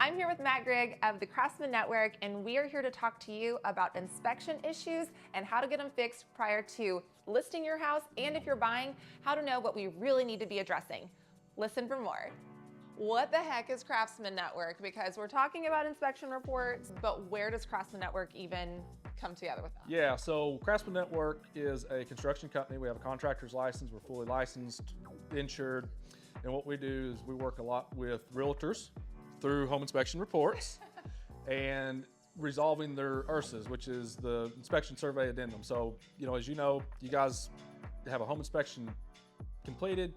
I'm here with Matt Grigg of the Craftsman Network, and we are here to talk to you about inspection issues and how to get them fixed prior to listing your house, and if you're buying, how to know what we really need to be addressing. Listen for more. What the heck is Craftsman Network? Because we're talking about inspection reports, but where does Craftsman Network even come together with that? Yeah, so Craftsman Network is a construction company. We have a contractor's license. We're fully licensed, insured. And what we do is we work a lot with realtors through home inspection reports and resolving their IRSAs, which is the inspection survey addendum. So, as you know, you guys have a home inspection completed.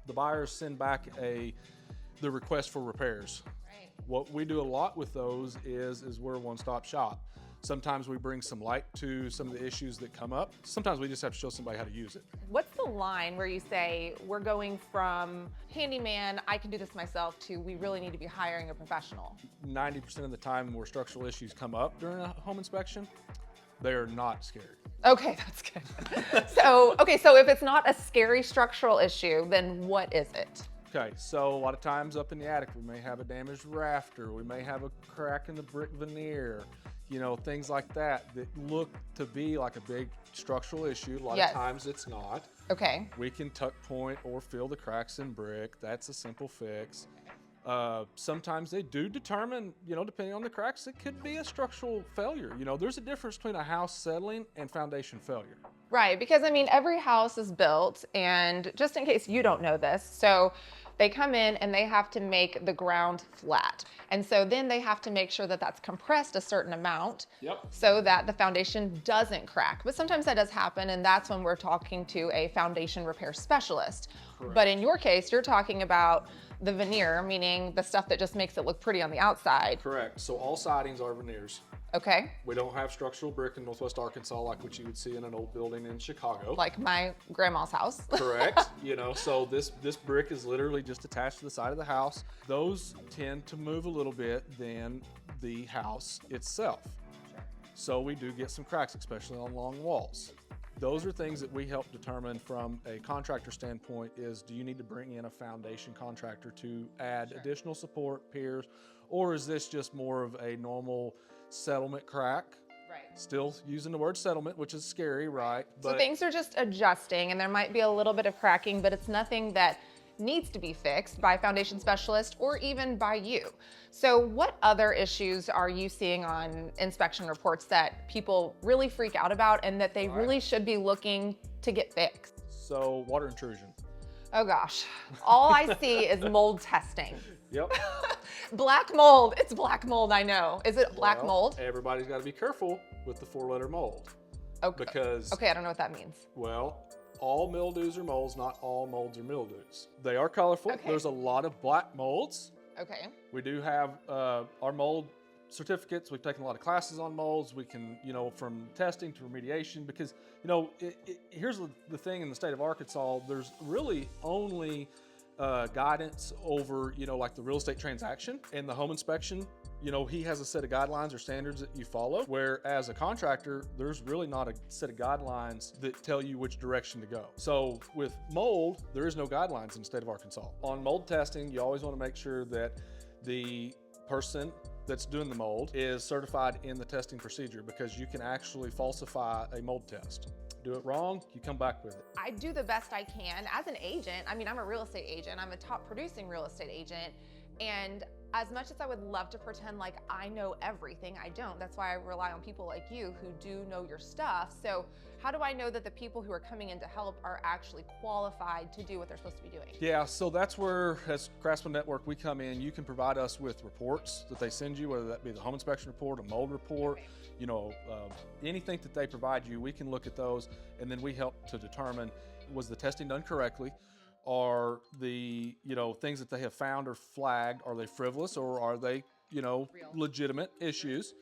The buyers send back the request for repairs. Right. What we do a lot with those is we're a one-stop shop. Sometimes we bring some light to some of the issues that come up. Sometimes we just have to show somebody how to use it. What's the line where you say, we're going from handyman, I can do this myself, to we really need to be hiring a professional? 90% of the time where structural issues come up during a home inspection, they're not scared. Okay, that's good. So if it's not a scary structural issue, then what is it? Okay, so a lot of times up in the attic, we may have a damaged rafter, we may have a crack in the brick veneer, things like that look to be like a big structural issue. A lot of times it's not. Okay. We can tuck point or fill the cracks in brick. That's a simple fix. Sometimes they do determine, depending on the cracks, it could be a structural failure. There's a difference between a house settling and foundation failure. Right, because every house is built, and just in case you don't know this, so they come in and they have to make the ground flat. And so then they have to make sure that that's compressed a certain amount. Yep. So that the foundation doesn't crack. But sometimes that does happen, and that's when we're talking to a foundation repair specialist. Correct. But in your case, you're talking about the veneer, meaning the stuff that just makes it look pretty on the outside. Correct. So all sidings are veneers. Okay. We don't have structural brick in Northwest Arkansas like what you would see in an old building in Chicago. Like my grandma's house. Correct. So this brick is literally just attached to the side of the house. Those tend to move a little bit than the house itself. Sure. So we do get some cracks, especially on long walls. Those are things that we help determine from a contractor standpoint is, do you need to bring in a foundation contractor to add additional support, piers, or is this just more of a normal settlement crack? Right. Still using the word settlement, which is scary, right? So things are just adjusting, and there might be a little bit of cracking, but it's nothing that needs to be fixed by a foundation specialist or even by you. So what other issues are you seeing on inspection reports that people really freak out about and that they really should be looking to get fixed? So water intrusion. Oh gosh, all I see is mold testing. Yep. Black mold, it's black mold, I know. Is it black mold? Everybody's got to be careful with the 4-letter mold. Okay. Because, I don't know what that means. well, all mildews are molds, not all molds are mildews. They are colorful. Okay. There's a lot of black molds. Okay. We do have our mold certificates. We've taken a lot of classes on molds. We can, from testing to remediation, because, here's the thing in the state of Arkansas, there's really only guidance over, like the real estate transaction and the home inspection. He has a set of guidelines or standards that you follow, where as a contractor, there's really not a set of guidelines that tell you which direction to go. So with mold, there is no guidelines in the state of Arkansas. On mold testing, you always want to make sure that the person that's doing the mold is certified in the testing procedure, because you can actually falsify a mold test. Do it wrong, you come back with it. I do the best I can as an agent. I'm a real estate agent. I'm a top producing real estate agent. And as much as I would love to pretend like I know everything, I don't. That's why I rely on people like you who do know your stuff. So how do I know that the people who are coming in to help are actually qualified to do what they're supposed to be doing? Yeah, so that's where, as Craftsman Network, we come in. You can provide us with reports that they send you, whether that be the home inspection report, a mold report, anything that they provide you, we can look at those, and then we help to determine, was the testing done correctly? Are the, things that they have found or flagged, are they frivolous, or are they, legitimate issues?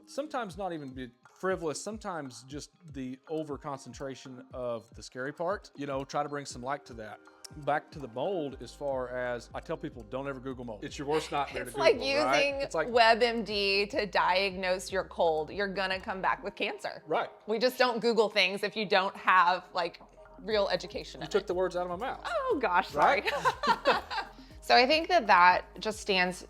Sometimes not even be frivolous, sometimes just the over concentration of the scary part, try to bring some light to that. Back to the mold, as far as I tell people, don't ever Google mold. It's your worst nightmare to Google, right? It's like using WebMD to diagnose your cold. You're gonna come back with cancer. Right. We just don't Google things if you don't have real education in it. You took the words out of my mouth. Oh gosh, sorry. Right? So I think that just stands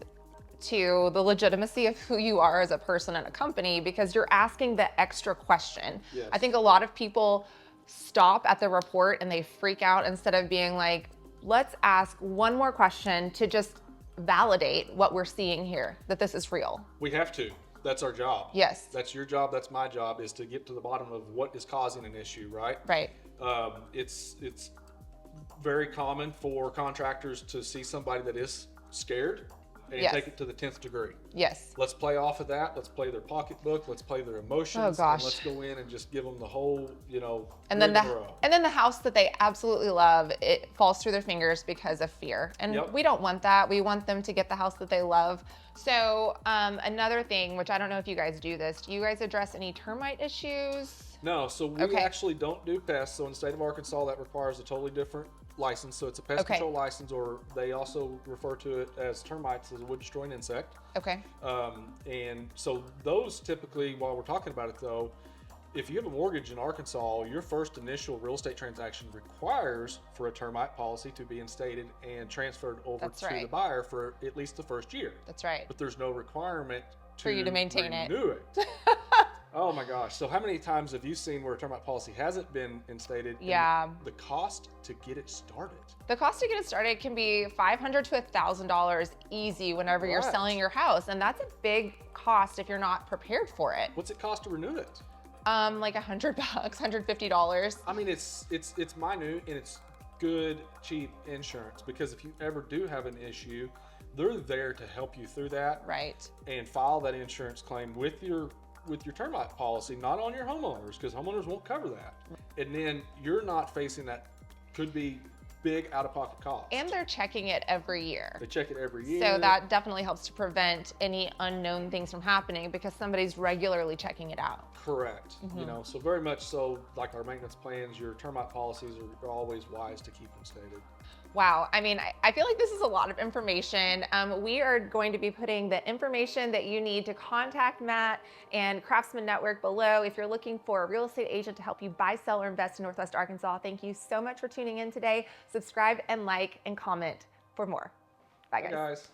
to the legitimacy of who you are as a person and a company, because you're asking the extra question. Yes. I think a lot of people stop at the report and they freak out instead of being like, let's ask one more question to just validate what we're seeing here, that this is real. We have to. That's our job. Yes. That's your job. That's my job, is to get to the bottom of what is causing an issue, right? Right. It's very common for contractors to see somebody that is scared and Yes. take it to the 10th degree. Yes. Let's play off of that. Let's play their pocketbook. Let's play their emotions. Oh, gosh. And let's go in and just give them the whole, And then rigmarole. the house that they absolutely love, it falls through their fingers because of fear. And Yep. we don't want that. We want them to get the house that they love. So another thing, which I don't know if you guys do this, do you guys address any termite issues? No, so we Okay. actually don't do pests. So in the state of Arkansas, that requires a totally different license. So it's a pest Okay. control license, or they also refer to it as termites, as a wood destroying insect. Okay. And so those typically, while we're talking about it though, if you have a mortgage in Arkansas, your first initial real estate transaction requires for a termite policy to be instated and transferred over That's to the right. buyer for at least the first year. That's right. But there's no requirement For you to maintain it. renew it. Oh my gosh. So how many times have you seen where a termite policy hasn't been instated? and Yeah. The cost to get it started. The cost to get it started can be $500 to $1,000 easy whenever you're Right. selling your house. And that's a big cost if you're not prepared for it. What's it cost to renew it? Like $100, $150. I mean, it's minute, and it's good, cheap insurance, because if you ever do have an issue, they're there to help you through that. Right. And file that insurance claim with your termite policy, not on your homeowners, because homeowners won't cover that. And then you're not facing that could be big out-of-pocket costs. And they're checking it every year. They check it every year. So that definitely helps to prevent any unknown things from happening because somebody's regularly checking it out. Correct. Mm-hmm. So very much so, like our maintenance plans, your termite policies are always wise to keep them stated. Wow. I mean, I feel like this is a lot of information. We are going to be putting the information that you need to contact Matt and Craftsman Network below if you're looking for a real estate agent to help you buy, sell, or invest in Northwest Arkansas. Thank you so much for tuning in today. Subscribe and like and comment for more. Bye, Bye, guys.